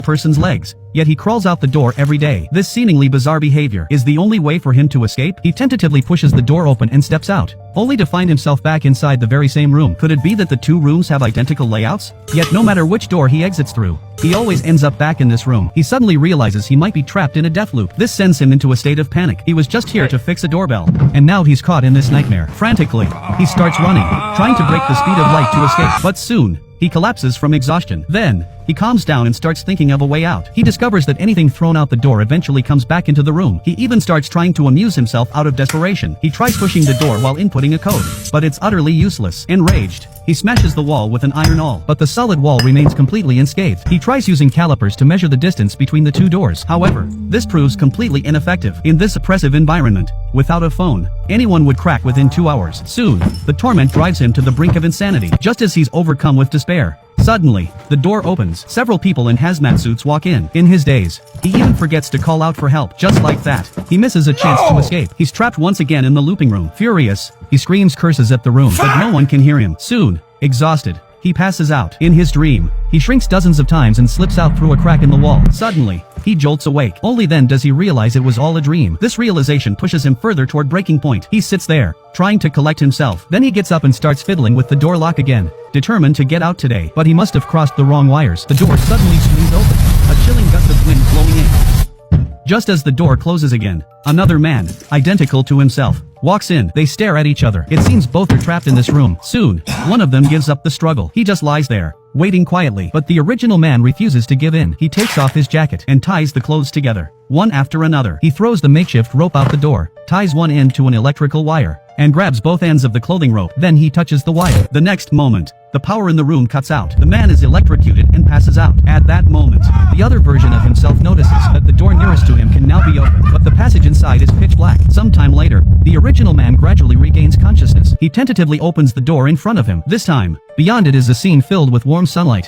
person's legs, yet he crawls out the door every day. This seemingly bizarre behavior is the only way for him to escape. He tentatively pushes the door open and steps out, only to find himself back inside the very same room. Could it be that the two rooms have identical layouts? Yet no matter which door he exits through, he always ends up back in this room. He suddenly realizes he might be trapped in a death loop. This sends him into a state of panic. He was just here to fix a doorbell, and now he's caught in this nightmare. Frantically, he starts running, trying to break the speed of light to escape, but soon, he collapses from exhaustion. Then, he calms down and starts thinking of a way out. He discovers that anything thrown out the door eventually comes back into the room. He even starts trying to amuse himself out of desperation. He tries pushing the door while inputting a code, but it's utterly useless. Enraged, he smashes the wall with an iron awl, but the solid wall remains completely unscathed. He tries using calipers to measure the distance between the two doors. However, this proves completely ineffective. In this oppressive environment, without a phone, anyone would crack within 2 hours. Soon, the torment drives him to the brink of insanity. Just as he's overcome with despair, suddenly, the door opens. Several people in hazmat suits walk in. In his daze, he even forgets to call out for help. Just like that, he misses a chance to escape. He's trapped once again in the looping room. Furious, he screams curses at the room, but no one can hear him. Soon, exhausted, he passes out. In his dream, he shrinks dozens of times and slips out through a crack in the wall. Suddenly, he jolts awake. Only then does he realize it was all a dream. This realization pushes him further toward breaking point. He sits there, trying to collect himself. Then he gets up and starts fiddling with the door lock again, determined to get out today. But he must have crossed the wrong wires. The door suddenly swings open, a chilling gust of wind blowing in. Just as the door closes again, another man, identical to himself, walks in. They stare at each other. It seems both are trapped in this room. Soon, one of them gives up the struggle. He just lies there, waiting quietly. But the original man refuses to give in. He takes off his jacket and ties the clothes together, one after another. He throws the makeshift rope out the door, ties one end to an electrical wire, and grabs both ends of the clothing rope. Then he touches the wire. The next moment, the power in the room cuts out. The man is electrocuted and passes out. At that moment, the other version of himself notices that the door nearest to him can now be opened, but the passage inside is pitch black. Sometime later, the original man gradually regains consciousness. He tentatively opens the door in front of him. This time, beyond it is a scene filled with warm sunlight.